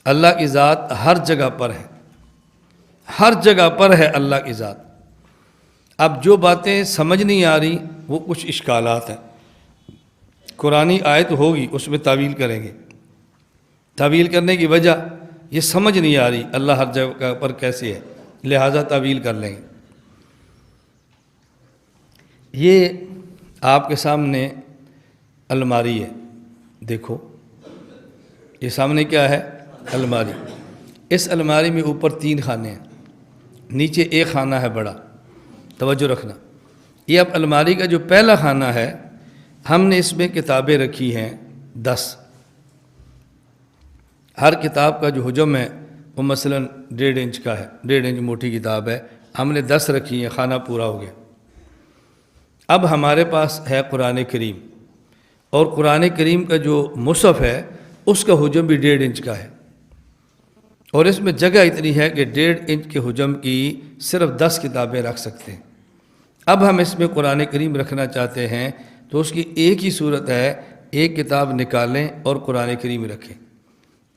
اللہ کی ذات ہر جگہ پر ہے، ہر جگہ پر ہے اللہ کی ذات۔ اب جو باتیں سمجھ نہیں آ رہی وہ کچھ اشکالات ہیں، قرآنی آیت ہوگی اس میں تعویل کریں گے، تعویل کرنے کی وجہ یہ سمجھ نہیں آ رہی اللہ ہر جگہ پر کیسے ہے، لہٰذا تعویل کر لیں گے۔ یہ آپ کے سامنے الماری ہے، دیکھو یہ سامنے کیا ہے؟ الماری۔ اس الماری میں اوپر 3 خانے ہیں، نیچے ایک خانہ ہے بڑا، توجہ رکھنا۔ یہ اب الماری کا جو پہلا خانہ ہے، ہم نے اس میں کتابیں رکھی ہیں 10۔ ہر کتاب کا جو حجم ہے وہ مثلا 1.5 انچ کا ہے، 1.5 انچ موٹی کتاب ہے، ہم نے 10 رکھی ہیں، خانہ پورا ہو گیا۔ اب ہمارے پاس ہے قرآن کریم، اور قرآن کریم کا جو مصحف ہے اس کا حجم بھی 1.5 انچ کا ہے، اور اس میں جگہ اتنی ہے کہ 1.5 انچ کے حجم کی صرف 10 کتابیں رکھ سکتے ہیں۔ اب ہم اس میں قرآن کریم رکھنا چاہتے ہیں تو اس کی ایک ہی صورت ہے، ایک کتاب نکالیں اور قرآن کریم رکھیں۔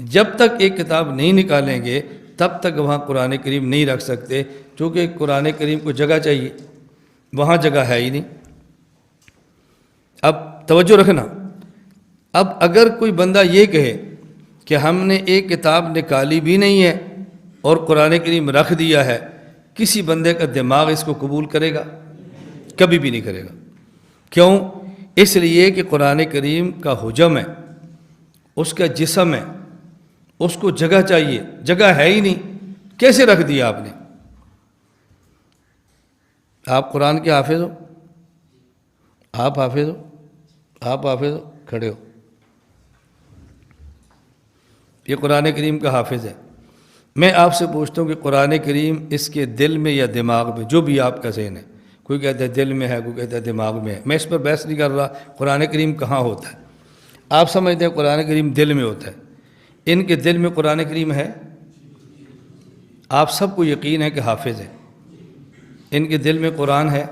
جب تک ایک کتاب نہیں نکالیں گے تب تک وہاں قرآن کریم نہیں رکھ سکتے، کیونکہ قرآن کریم کو جگہ چاہیے، وہاں جگہ ہے ہی نہیں۔ اب توجہ رکھنا، اب اگر کوئی بندہ یہ کہے کہ ہم نے ایک کتاب نکالی بھی نہیں ہے اور قرآن کریم رکھ دیا ہے، کسی بندے کا دماغ اس کو قبول کرے گا؟ کبھی بھی نہیں کرے گا۔ کیوں؟ اس لیے کہ قرآن کریم کا حجم ہے، اس کا جسم ہے، اس کو جگہ چاہیے، جگہ ہے ہی نہیں، کیسے رکھ دیا آپ نے؟ آپ قرآن کے حافظ ہو؟ آپ حافظ ہو؟ آپ حافظ ہو؟ کھڑے ہو۔ یہ قرآن کریم کا حافظ ہے۔ میں آپ سے پوچھتا ہوں کہ قرآن کریم اس کے دل میں یا دماغ میں، جو بھی آپ کا ذہن ہے، کوئی کہتا ہے دل میں ہے، کوئی کہتا ہے دماغ میں ہے، میں اس پر بحث نہیں کر رہا، قرآن کریم کہاں ہوتا ہے؟ آپ سمجھتے ہیں قرآن کریم دل میں ہوتا ہے، ان کے دل میں قرآن کریم ہے؟ آپ سب کو یقین ہے کہ حافظ ہے، ان کے دل میں قرآن ہے؟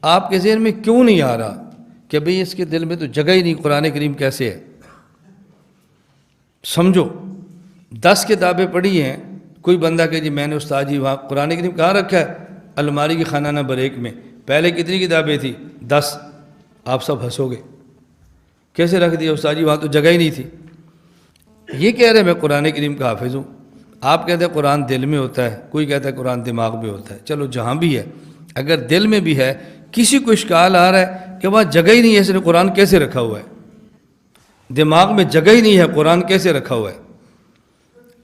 آپ کے ذہن میں کیوں نہیں آ رہا کہ بھئی اس کے دل میں تو جگہ ہی نہیں، قرآن کریم کیسے ہے؟ سمجھو، 10 کتابیں پڑھی ہیں، کوئی بندہ کہ جی میں نے استاد جی وہاں قرآن کریم کہاں رکھا ہے؟ الماری کی خانہ نمبر 1 میں۔ پہلے کتنی کتابیں تھیں؟ 10۔ آپ سب ہنسو گے، کیسے رکھ دیا استاد جی، وہاں تو جگہ ہی نہیں تھی۔ یہ کہہ رہے میں قرآن کریم کا حافظ ہوں، آپ کہتے ہیں قرآن دل میں ہوتا ہے، کوئی کہتا ہے قرآن دماغ میں ہوتا ہے۔ چلو جہاں بھی ہے، اگر دل میں بھی ہے، کسی کو اشکال آ رہا ہے کہ وہاں جگہ ہی نہیں ہے، اس نے قرآن کیسے رکھا ہوا ہے؟ دماغ میں جگہ ہی نہیں ہے، قرآن کیسے رکھا ہوا ہے؟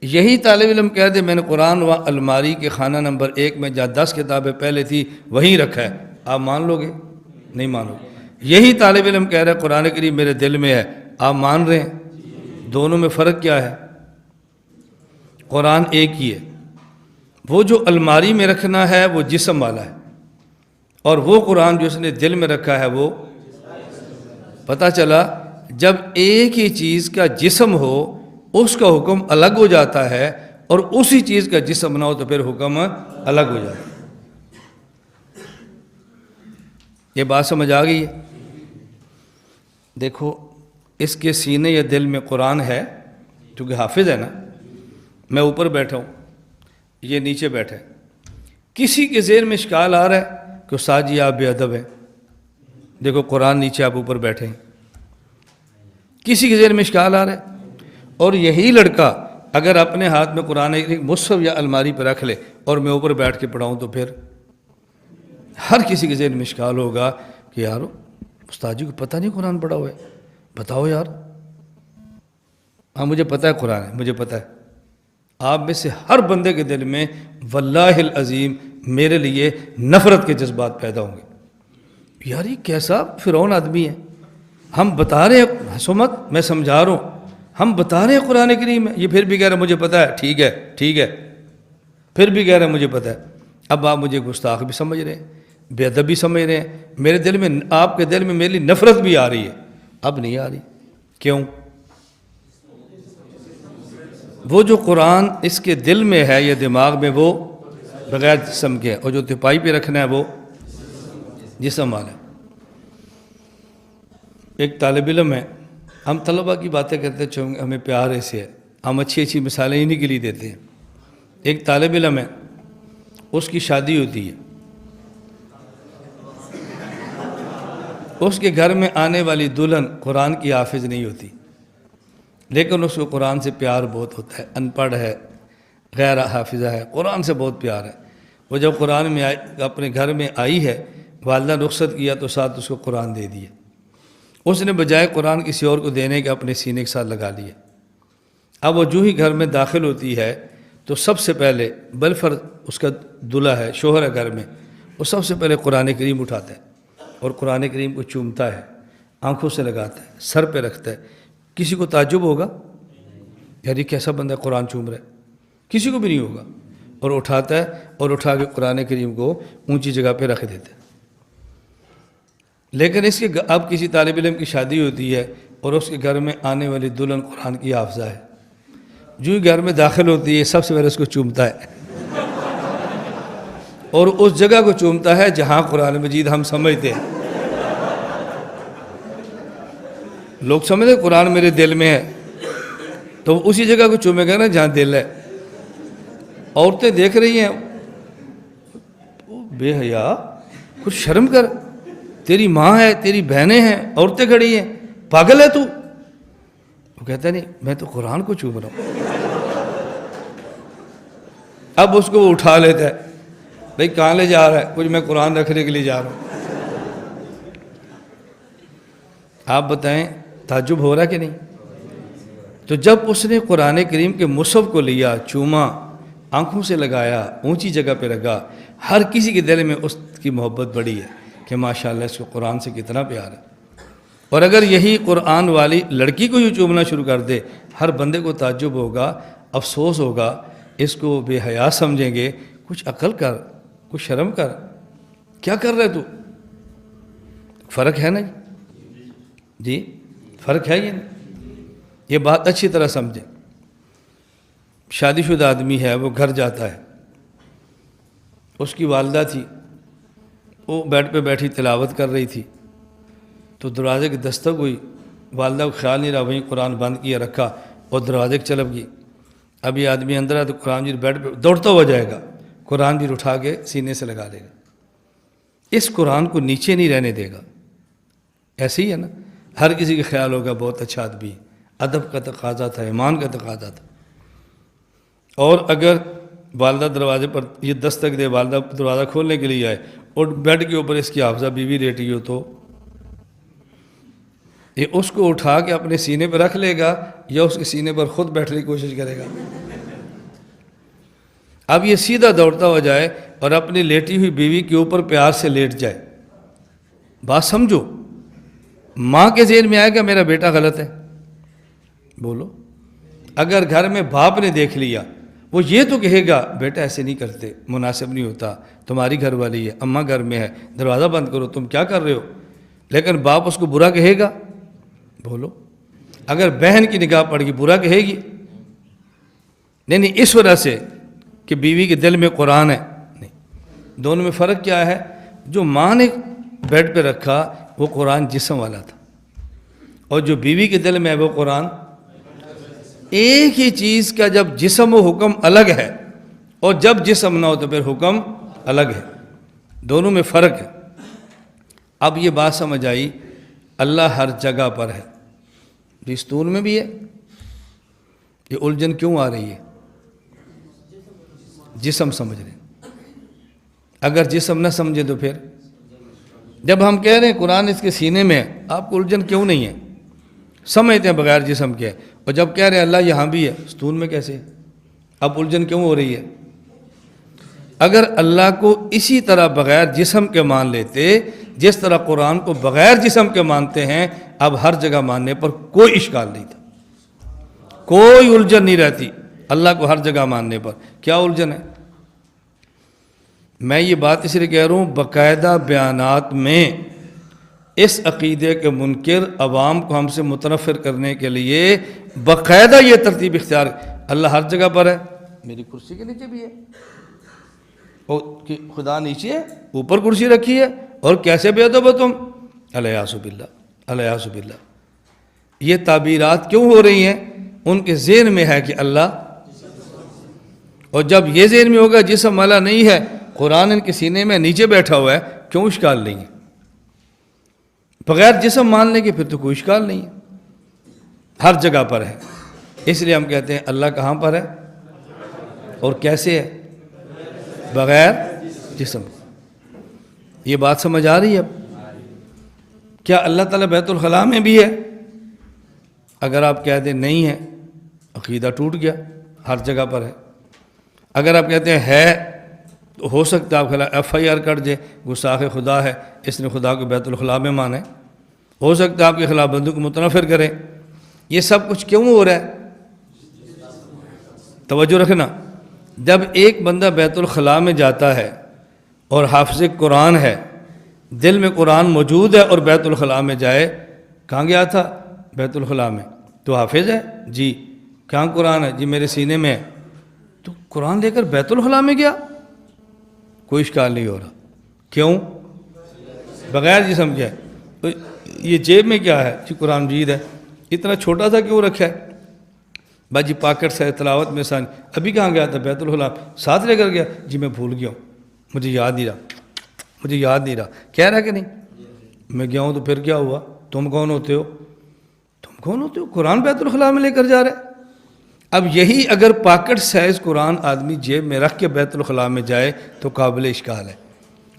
یہی طالب علم کہہ دے میں نے قرآن و الماری کے خانہ نمبر 1 میں جہاں 10 کتابیں پہلے تھی وہیں رکھا ہے، آپ مان لو گے؟ نہیں مانو گے۔ یہی طالب علم کہہ رہا ہے قرآن کریم میرے دل میں ہے، آپ مان رہے ہیں؟ دونوں میں فرق کیا ہے؟ قرآن ایک ہی ہے، وہ جو الماری میں رکھنا ہے وہ جسم والا ہے، اور وہ قرآن جو اس نے دل میں رکھا ہے وہ، پتہ چلا جب ایک ہی چیز کا جسم ہو اس کا حکم الگ ہو جاتا ہے، اور اسی چیز کا جسم نہ ہو تو پھر حکم الگ ہو جاتا ہے۔ یہ بات سمجھ آ گئی ہے؟ دیکھو اس کے سینے یا دل میں قرآن ہے، کیونکہ حافظ ہے نا، میں اوپر بیٹھا ہوں، یہ نیچے بیٹھا ہے، کسی کے ذہن میں اشکال آ رہا ہے کہ استاد جی آپ بے ادب ہیں، دیکھو قرآن نیچے آپ اوپر بیٹھے ہیں، کسی کے ذہن میں اشکال آ رہا ہے؟ اور یہی لڑکا اگر اپنے ہاتھ میں قرآن مصحف یا الماری پہ رکھ لے اور میں اوپر بیٹھ کے پڑھاؤں تو پھر ہر کسی کے ذہن میں اشکال ہوگا کہ یار استاد جی کو پتہ نہیں قرآن پڑھا ہوا ہے، بتاؤ یار۔ ہاں مجھے پتہ ہے قرآن ہے، مجھے پتہ ہے، آپ میں سے ہر بندے کے دل میں واللہ العظیم میرے لیے نفرت کے جذبات پیدا ہوں گے، یار یہ کیسا فرعون آدمی ہے، ہم بتا رہے ہیں، ہنسو مت، میں سمجھا رہا ہوں، ہم بتا رہے ہیں قرآن کریم ہے، یہ پھر بھی کہہ رہے ہیں مجھے پتہ ہے، ٹھیک ہے ٹھیک ہے، پھر بھی کہہ رہے ہیں مجھے پتہ ہے۔ اب آپ مجھے گستاخ بھی سمجھ رہے ہیں، بے ادب بھی سمجھ رہے ہیں، میرے دل میں، آپ کے دل میں میرے لیے نفرت بھی آ رہی ہے، اب نہیں آ رہی۔ کیوں؟ وہ جو قرآن اس کے دل میں ہے یا دماغ میں وہ بغیر جسم کے ہے، اور جو تپائی پہ رکھنا ہے وہ جسم والا ہے۔ ایک طالب علم ہے، ہم طلبہ کی باتیں کرتے ہمیں پیار ایسے ہے، ہم اچھی اچھی مثالیں انہی کے لیے دیتے ہیں۔ ایک طالب علم ہے، اس کی شادی ہوتی ہے، اس کے گھر میں آنے والی دلہن قرآن کی حافظ نہیں ہوتی، لیکن اس کو قرآن سے پیار بہت ہوتا ہے، ان پڑھ ہے، غیر حافظہ ہے، قرآن سے بہت پیار ہے۔ وہ جب قرآن میں اپنے گھر میں آئی ہے، والدہ نے رخصت کیا تو ساتھ اس کو قرآن دے دیا۔ اس نے بجائے قرآن کسی اور کو دینے کے اپنے سینے کے ساتھ لگا لیا۔ اب وہ جو ہی گھر میں داخل ہوتی ہے تو سب سے پہلے بالفرض اس کا دلہا ہے، شوہر ہے گھر میں، وہ سب سے پہلے قرآن کریم اٹھاتا ہے اور قرآن کریم کو چومتا ہے، آنکھوں سے لگاتا ہے، سر پہ رکھتا ہے۔ کسی کو تعجب ہوگا یار یہ کیسا بندہ ہے قرآن چوم رہا ہے؟ کسی کو بھی نہیں ہوگا، اور اٹھاتا ہے اور اٹھا کے قرآن کریم کو اونچی جگہ پہ رکھ دیتا ہے۔ لیکن اس کے اب کسی طالب علم کی شادی ہوتی ہے اور اس کے گھر میں آنے والی دلہن قرآن کی حافظہ ہے، جو ہی گھر میں داخل ہوتی ہے سب سے پہلے اس کو چومتا ہے، اور اس جگہ کو چومتا ہے جہاں قرآن مجید ہم سمجھتے ہیں۔ لوگ سمجھتے قرآن میرے دل میں ہے تو وہ اسی جگہ کو چومے گا نا جہاں دل ہے۔ عورتیں دیکھ رہی ہیں، بے حیا، کچھ شرم کر، تیری ماں ہے، تیری بہنیں ہیں، عورتیں کھڑی ہیں، پاگل ہے تو؟ وہ کہتا ہے نہیں میں تو قرآن کو چوم رہا ہوں۔ اب اس کو وہ اٹھا لیتا ہے، بھائی کہاں لے جا رہا ہے؟ کچھ میں قرآن رکھنے کے لیے جا رہا ہوں۔ آپ بتائیں تعجب ہو رہا کہ نہیں؟ تو جب اس نے قرآن کریم کے مصحف کو لیا، چوما، آنکھوں سے لگایا، اونچی جگہ پہ رکھا، ہر کسی کے دل میں اس کی محبت بڑی ہے کہ ماشاءاللہ اس کو قرآن سے کتنا پیار ہے۔ اور اگر یہی قرآن والی لڑکی کو یوں چومنا شروع کر دے، ہر بندے کو تعجب ہوگا، افسوس ہوگا، اس کو بے حیا سمجھیں گے۔ کچھ عقل کر، کچھ شرم کر، کیا کر رہے تو؟ فرق ہے نا جی، فرق ہے یہ نہیں؟ یہ بات اچھی طرح سمجھیں۔ شادی شدہ آدمی ہے، وہ گھر جاتا ہے، اس کی والدہ تھی، وہ بیڈ پہ بیٹھی تلاوت کر رہی تھی، تو دروازے کی دستک ہوئی، والدہ کو خیال نہیں رہا، وہیں قرآن بند کیا رکھا اور دروازے کی چلپ گئی۔ اب یہ آدمی اندر ہے تو قرآن جی بیڈ پہ دوڑتا ہوا جائے گا، قرآن جی اٹھا کے سینے سے لگا لے گا، اس قرآن کو نیچے نہیں رہنے دے گا۔ ایسے ہی ہے نا، ہر کسی کا خیال ہوگا بہت اچھا آدمی، ادب کا تقاضا تھا، ایمان کا تقاضا تھا۔ اور اگر والدہ دروازے پر یہ دستک دے، والدہ دروازہ کھولنے کے لیے آئے اور بیڈ کے اوپر اس کی حافظہ بیوی لیٹی ہو، تو یہ اس کو اٹھا کے اپنے سینے پہ رکھ لے گا یا اس کے سینے پر خود بیٹھنے کی کوشش کرے گا؟ اب یہ سیدھا دوڑتا ہو جائے اور اپنی لیٹی ہوئی بیوی کے اوپر پیار سے لیٹ جائے، بات سمجھو، ماں کے ذہن میں آئے گا میرا بیٹا غلط ہے؟ بولو۔ اگر گھر میں باپ نے دیکھ لیا، وہ یہ تو کہے گا بیٹا ایسے نہیں کرتے، مناسب نہیں ہوتا، تمہاری گھر والی ہے، اماں گھر میں ہے، دروازہ بند کرو، تم کیا کر رہے ہو؟ لیکن باپ اس کو برا کہے گا؟ بولو۔ اگر بہن کی نگاہ پڑ گئی برا کہے گی؟ نہیں، اس وجہ سے کہ بیوی کے دل میں قرآن ہے، نہیں۔ دونوں میں فرق کیا ہے؟ جو ماں نے بیڈ پہ رکھا وہ قرآن جسم والا تھا، اور جو بیوی کے دل میں ہے وہ قرآن۔ ایک ہی چیز کا جب جسم و حکم الگ ہے اور جب جسم نہ ہو تو پھر حکم الگ ہے، دونوں میں فرق ہے۔ اب یہ بات سمجھ آئی، اللہ ہر جگہ پر ہے، دستور میں بھی ہے۔ یہ الجھن کیوں آ رہی ہے؟ جسم سمجھ رہے ہیں، اگر جسم نہ سمجھے تو پھر جب ہم کہہ رہے ہیں قرآن اس کے سینے میں ہے، آپ کو الجھن کیوں نہیں ہے؟ سمجھتے ہیں بغیر جسم کے، اور جب کہہ رہے ہیں اللہ یہاں بھی ہے، ستون میں کیسے ہے؟ اب الجھن کیوں ہو رہی ہے؟ اگر اللہ کو اسی طرح بغیر جسم کے مان لیتے جس طرح قرآن کو بغیر جسم کے مانتے ہیں، اب ہر جگہ ماننے پر کوئی اشکال نہیں تھا، کوئی الجھن نہیں رہتی اللہ کو ہر جگہ ماننے پر۔ کیا الجھن ہے؟ میں یہ بات اس لیے کہہ رہا ہوں، باقاعدہ بیانات میں اس عقیدے کے منکر عوام کو ہم سے متنفر کرنے کے لیے باقاعدہ یہ ترتیب اختیار، اللہ ہر جگہ پر ہے، میری کرسی کے نیچے بھی ہے، اور خدا نیچے ہے، اوپر کرسی رکھی ہے، اور کیسے بے ادب ہو تم؟ الیاذ باللہ، الیاذ باللہ۔ یہ تعبیرات کیوں ہو رہی ہیں؟ ان کے ذہن میں ہے کہ اللہ، اور جب یہ ذہن میں ہوگا جسم والا نہیں ہے، قرآن ان کے سینے میں نیچے بیٹھا ہوا ہے، کیوں اشکال نہیں ہے؟ بغیر جسم مان لیں گے پھر تو کوئی اشکال نہیں ہے، ہر جگہ پر ہے۔ اس لیے ہم کہتے ہیں اللہ کہاں پر ہے اور کیسے ہے؟ بغیر جسم۔ یہ بات سمجھ آ رہی ہے اب؟ کیا اللہ تعالیٰ بیت الخلاء میں بھی ہے؟ اگر آپ کہہ دیں نہیں ہے، عقیدہ ٹوٹ گیا، ہر جگہ پر ہے۔ اگر آپ کہتے ہیں ہے، تو ہو سکتا ہے آپ FIR کر دیں، گستاخ خدا ہے، اس نے خدا کو بیت الخلاء میں مانا ہے، ہو سکتا ہے آپ کے خلاف بندوں کو متنفر کریں۔ یہ سب کچھ کیوں ہو رہا ہے؟ توجہ رکھنا، جب ایک بندہ بیت الخلاء میں جاتا ہے اور حافظ قرآن ہے، دل میں قرآن موجود ہے اور بیت الخلاء میں جائے، کہاں گیا تھا؟ بیت الخلاء میں، تو حافظ ہے؟ جی۔ کہاں قرآن ہے؟ جی میرے سینے میں ہے۔ تو قرآن لے کر بیت الخلاء میں گیا، کوئی اشکال نہیں ہو رہا۔ کیوں؟ بغیر جسم کے ہے۔ تو یہ جیب میں کیا ہے؟ جی قرآن مجید ہے۔ اتنا چھوٹا سا کیوں رکھا ہے؟ بھائی جی پاکٹ سے تلاوت میں سان، ابھی کہاں گیا تھا؟ بیت الخلاء، ساتھ لے کر گیا؟ جی میں بھول گیا ہوں، مجھے یاد نہیں رہا، کہہ رہا کہ نہیں؟ میں گیا ہوں تو پھر کیا ہوا؟ تم کون ہوتے ہو؟ قرآن بیت الخلاء میں لے کر جا رہے۔ اب یہی اگر پاکٹ سائز قرآن آدمی جیب میں رکھ کے بیت الخلاء میں جائے تو قابل اشکال ہے،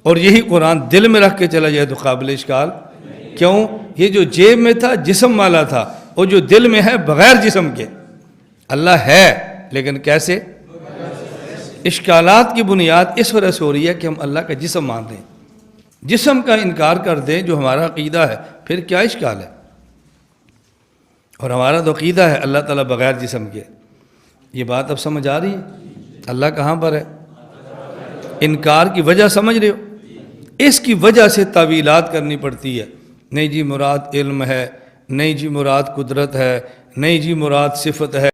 اور یہی قرآن دل میں رکھ کے چلا جائے تو قابل اشکال کیوں؟ یہ جو جیب میں تھا جسم والا تھا، اور جو دل میں ہے بغیر جسم کے۔ اللہ ہے لیکن کیسے؟ اشکالات کی بنیاد اس وجہ سے ہو رہی ہے کہ ہم اللہ کا جسم مان دیں، جسم کا انکار کر دیں جو ہمارا عقیدہ ہے، پھر کیا اشکال ہے؟ اور ہمارا تو عقیدہ ہے اللہ تعالیٰ بغیر جسم کے۔ یہ بات اب سمجھ آ رہی ہے؟ اللہ کہاں پر ہے؟ انکار کی وجہ سمجھ رہے ہو؟ اس کی وجہ سے تعویلات کرنی پڑتی ہے۔ نہیں جی مراد علم ہے، نہیں جی مراد قدرت ہے، نہیں جی مراد صفت ہے،